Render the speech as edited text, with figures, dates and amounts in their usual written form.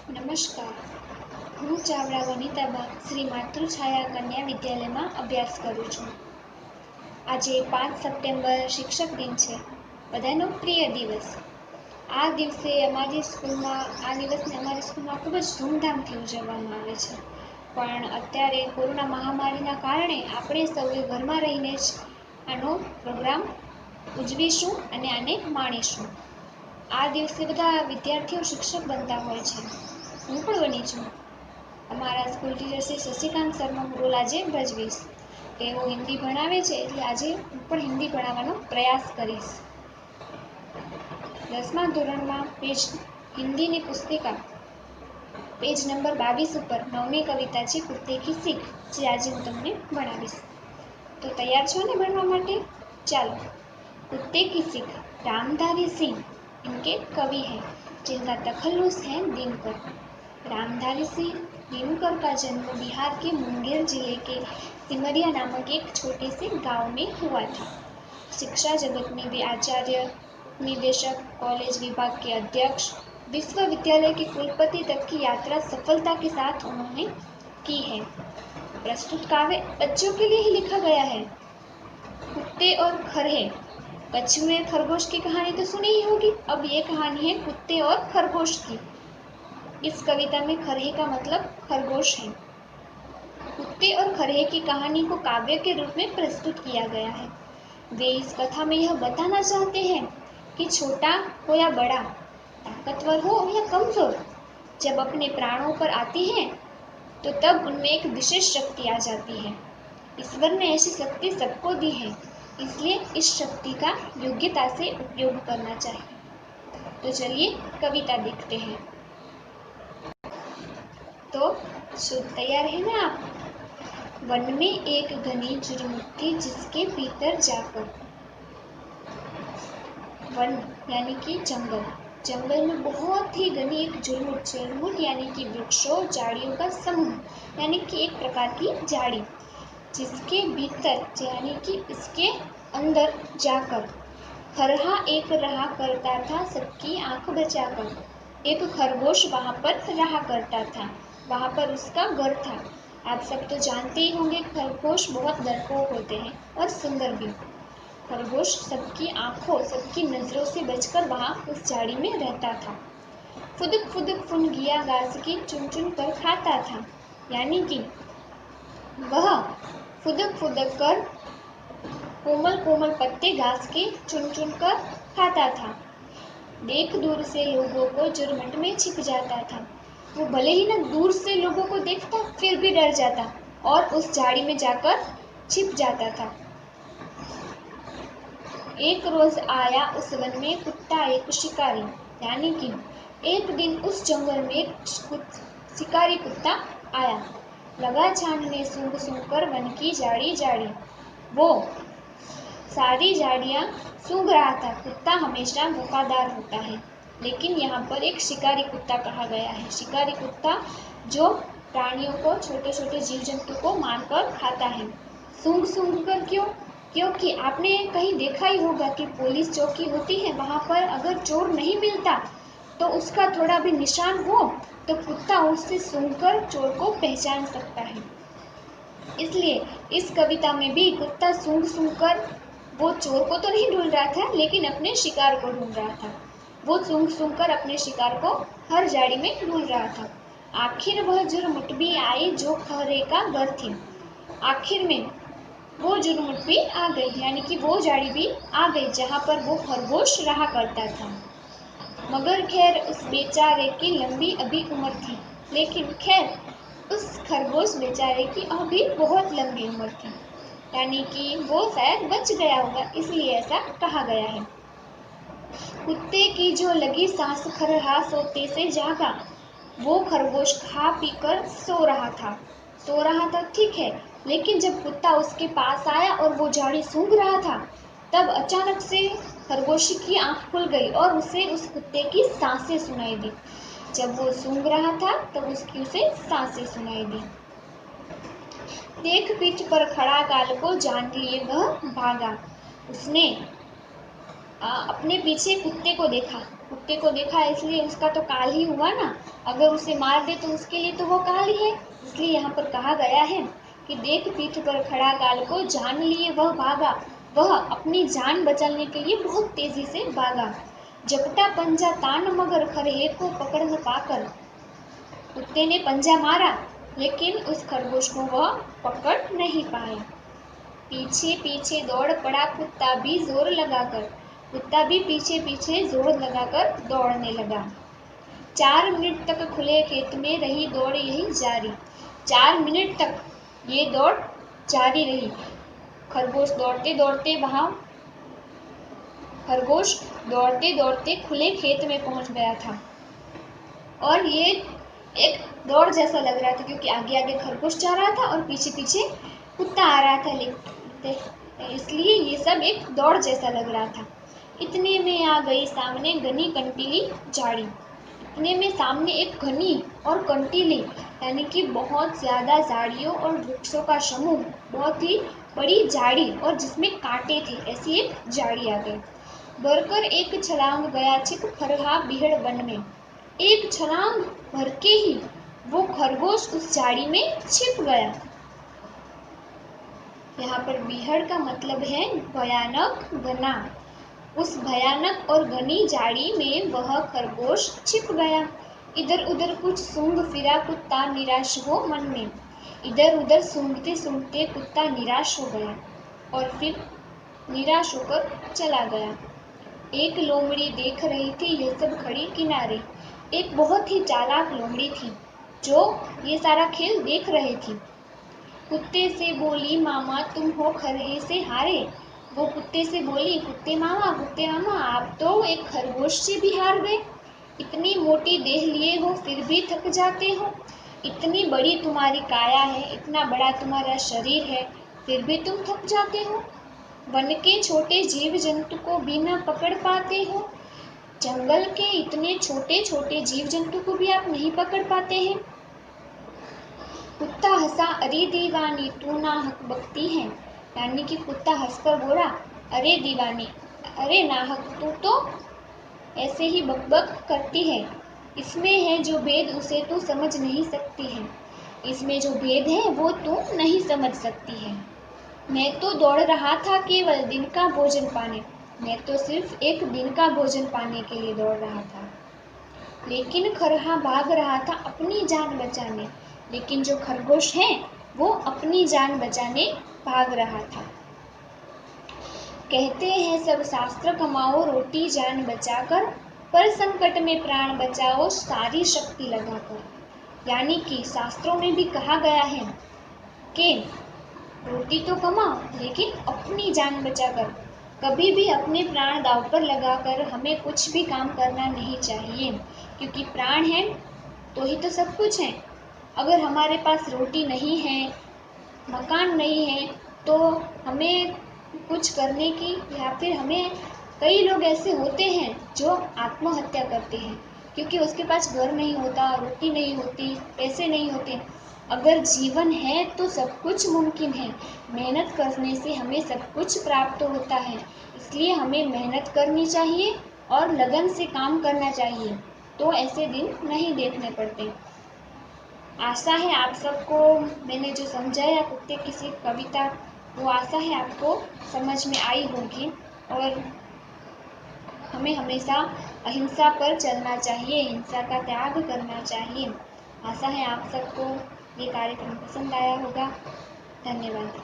નમસ્કાર. હું ચાવડા વનિતાબા શ્રી માતૃછાયા કન્યા વિદ્યાલયમાં અભ્યાસ કરું છું. આજે 5 સપ્ટેમ્બર શિક્ષક દિન છે, બધાનો પ્રિય દિવસ. આ દિવસને અમારી સ્કૂલમાં ખૂબ જ ધૂમધામથી ઉજવવામાં આવે છે. પણ અત્યારે કોરોના મહામારીના કારણે આપણે સૌએ ઘરમાં રહીને જ આનો પ્રોગ્રામ ઉજવીશું અને આને માણીશું. આ દિવસે બધા વિદ્યાર્થીઓ શિક્ષક બનતા હોય છે. હું પણ બની છું. અમારા school teacher Shri Shashikant Sharma role આજે ભજવીશ. તેઓ હિન્દી ભણાવે છે, એટલે આજે હું પણ હિન્દી ભણાવવાનો પ્રયાસ કરીશ. 10મા ધોરણમાં હિન્દીની પુસ્તિકા પેજ નંબર 22 ઉપર 9મી કવિતા છે કુત્તે કી सीख, જે આજે હું તમને ભણાવીશ. તો તૈયાર છો ને ભણવા માટે? ચાલો. कुत्ते की सीख रामधारी सिंह इनके कवि हैं, जिनका तखल्लुस है दिनकर. रामधारी सिंह दिनकर का जन्म बिहार के मुंगेर जिले के सिमरिया नामक एक छोटे से गांव में हुआ था. शिक्षा जगत में वे आचार्य, निदेशक, कॉलेज विभाग के अध्यक्ष, विश्वविद्यालय के कुलपति तक की यात्रा सफलता के साथ उन्होंने की है. प्रस्तुत काव्य बच्चों के लिए ही लिखा गया है. कुत्ते और खरहे. कछुए खरगोश की कहानी तो सुनी ही होगी. अब ये कहानी है कुत्ते और खरगोश की. इस कविता में खरहे का मतलब खरगोश है. कुत्ते और खरहे की कहानी को काव्य के रूप में प्रस्तुत किया गया है. वे इस कथा में यह बताना चाहते हैं कि छोटा हो या बड़ा, ताकतवर हो या कमजोर, जब अपने प्राणों पर आती हैं तो तब उनमें एक विशेष शक्ति आ जाती है. ईश्वर ने ऐसी शक्ति सबको दी है, इसलिए इस शक्ति का योग्यता से उपयोग करना चाहिए. तो चलिए कविता देखते हैं. तो तैयार है ना आप? वन में एक घनी झुरमुट थी, जिसके भीतर जाकर. वन यानी कि जंगल. जंगल में बहुत ही घनी एक झुरमुट यानी कि वृक्षों झाड़ियों का समूह, यानी कि एक प्रकार की झाड़ी, जिसके भीतर यानी कि इसके अंदर जाकर खरहा एक रहा करता था सबकी आंख बचाकर. एक खरगोश वहाँ पर रहा करता था, वहाँ पर उसका घर था. आप सब तो जानते ही होंगे खरगोश बहुत डरपोक होते हैं और सुंदर भी. खरगोश सबकी आंखों, सबकी नजरों से बचकर वहाँ उस झाड़ी में रहता था. फुदक फुदक फुनगिया घास की चुन चुन कर खाता था, यानी कि वह फुदक फुदक कर कोमल कोमल पत्ते घास के चुन चुन कर खाता था. देख दूर से लोगों को झुरमुट में छिप जाता था. वो भले ही ना दूर से लोगों को देखता, फिर भी डर जाता और उस झाड़ी में जाकर छिप जाता था. एक रोज आया उस वन में कुत्ता एक शिकारी, यानी कि एक दिन उस जंगल में एक शिकारी कुत्ता आया. लगा छानने सूंघ सूंघ कर वन की झाड़ी झाड़ी. वो सारी झाड़ियाँ सूंघ रहा था. कुत्ता हमेशा वफादार होता है, लेकिन यहाँ पर एक शिकारी कुत्ता कहा गया है. शिकारी कुत्ता जो प्राणियों को, छोटे छोटे जीव जंतु को मारकर खाता है. सूंघ सूंघ कर क्यों? क्योंकि आपने कहीं देखा ही होगा कि पुलिस चौकी होती है, वहाँ पर अगर चोर नहीं मिलता तो उसका थोड़ा भी निशान हो तो कुत्ता उससे सूंघकर चोर को पहचान सकता है. इसलिए इस कविता में भी कुत्ता सूंघ सूंघ कर वो चोर को तो नहीं ढूंढ रहा था, लेकिन अपने शिकार को ढूंढ रहा था. वो सूंघ सूंघ कर अपने शिकार को हर झाड़ी में ढूंढ रहा था. आखिर वह झुरमुट भी आई जो खरहे का घर थी. आखिर में वो झुरमुट भी आ गई, यानी कि वो झाड़ी भी आ गई जहाँ पर वो खरगोश रहा करता था. मगर खैर उस बेचारे की लंबी अभी उम्र थी, लेकिन खैर उस खरगोश बेचारे की अभी बहुत लंबी उम्र थी, यानी कि वो शायद बच गया होगा, इसलिए ऐसा कहा गया है. कुत्ते की जो लगी सांस खरहा सोते से जागा. वो खरगोश खा पी कर सो रहा था. ठीक है, लेकिन जब कुत्ता उसके पास आया और वो झाड़ी सूंघ रहा था, तब अचानक से खरगोश की आंख खुल गई और उसे उस कुत्ते की सांसें सुनाई दी. जब वो सूंघ रहा था तब उसे सांसें सुनाई दी. देख पीठ पर खड़ा गाल को जान लिए वह भागा. उसने अपने पीछे कुत्ते को देखा कुत्ते को देखा इसलिए उसका तो काल ही हुआ ना, अगर उसे मार दे तो उसके लिए तो वो काल ही है। इसलिए यहाँ पर कहा गया है कि देख पीठ पर खड़ा काल को, जान लिए वह भागा, वह अपनी जान बचाने के लिए बहुत तेजी से भागा। झपटा पंजा तान मगर खरहे को पकड़ न पाकर, कुत्ते ने पंजा मारा लेकिन उस खरगोश को वह पकड़ नहीं पाया। पीछे पीछे दौड़ पड़ा कुत्ता भी जोर लगाकर, कुत्ता भी पीछे पीछे जोर लगाकर दौड़ने लगा। 4 मिनट तक खुले खेत में रही दौड़ यही जारी। 4 मिनट तक ये दौड़ जारी रही। खरगोश दौड़ते दौड़ते खुले खेत में पहुंच गया था और ये एक दौड़ जैसा लग रहा था क्योंकि आगे आगे खरगोश जा रहा था और पीछे पीछे कुत्ता आ रहा था, इसलिए ये सब एक दौड़ जैसा लग रहा था। इतने में आ गई सामने घनी कंटीली झाड़ी। इतने में सामने एक घनी और कंटीली यानी कि बहुत ज़्यादा झाड़ियों और वृक्षों का समूह, बहुत ही बड़ी झाड़ी और जिसमें कांटे थे, ऐसी एक झाड़ी आ गई। भरकर एक छलांग गया छिप खरहा बीहड़ वन में। एक छलांग भर के ही वो खरगोश उस झाड़ी में छिप गया। यहाँ पर बीहड़ का मतलब है भयानक, घना। उस भयानक और घनी झाड़ी में वह खरगोश छिप गया। इधर उधर कुछ सूंघ फिरा कुत्ता निराश हो मन में। इधर उधर सूंघते सूंघते कुत्ता निराश हो गया और फिर निराश होकर चला गया। एक लोमड़ी देख रही थी यह सब खड़ी किनारे। एक बहुत ही चालाक लोमड़ी थी जो ये सारा खेल देख रही थी। कुत्ते से बोली मामा तुम हो खरहे से हारे। वो कुत्ते से बोली कुत्ते मामा आप तो एक खरगोश से भी हार गए। इतनी मोटी देह लिए हो फिर भी थक जाते हो। इतनी बड़ी तुम्हारी काया है, इतना बड़ा तुम्हारा शरीर है, फिर भी तुम थक जाते हो। वन के छोटे जीव जंतु को भी न पकड़ पाते हो। जंगल के इतने छोटे छोटे जीव जंतु को भी आप नहीं पकड़ पाते हैं। कुत्ता हंसा अरे दीवानी तू ना हक बकती है। यानी कि कुत्ता हंसकर बोला अरे दीवानी, अरे नाहक तू तो ऐसे ही बकबक करती है। इसमें है जो भेद उसे तू समझ नहीं सकती है। इसमें जो भेद है वो तू नहीं समझ सकती है। मैं तो दौड़ रहा था केवल दिन का भोजन पाने। मैं तो सिर्फ एक दिन का भोजन पाने के लिए दौड़ रहा था। लेकिन खरहा भाग रहा था अपनी जान बचाने। लेकिन जो खरगोश है वो अपनी जान बचाने भाग रहा था। कहते हैं सब शास्त्र कमाओ रोटी जान बचाकर, पर संकट में प्राण बचाओ सारी शक्ति लगाकर। यानी कि शास्त्रों में भी कहा गया है कि रोटी तो कमाओ लेकिन अपनी जान बचाकर। कभी भी अपने प्राण दांव पर लगाकर हमें कुछ भी काम करना नहीं चाहिए, क्योंकि प्राण है तो ही तो सब कुछ है। अगर हमारे पास रोटी नहीं है, मकान नहीं है, तो हमें कुछ करने की, या फिर हमें कई लोग ऐसे होते हैं जो आत्महत्या करते हैं क्योंकि उसके पास घर नहीं होता, रोटी नहीं होती, पैसे नहीं होते। अगर जीवन है तो सब कुछ मुमकिन है। मेहनत करने से हमें सब कुछ प्राप्त होता है। इसलिए हमें मेहनत करनी चाहिए और लगन से काम करना चाहिए, तो ऐसे दिन नहीं देखने पड़ते। आशा है आप सबको मैंने जो समझाया कुत्ते की सी कविता, वो आशा है आपको समझ में आई होगी। और हमें हमेशा अहिंसा पर चलना चाहिए, हिंसा का त्याग करना चाहिए। आशा है आप सबको ये कार्यक्रम पसंद आया होगा। धन्यवाद।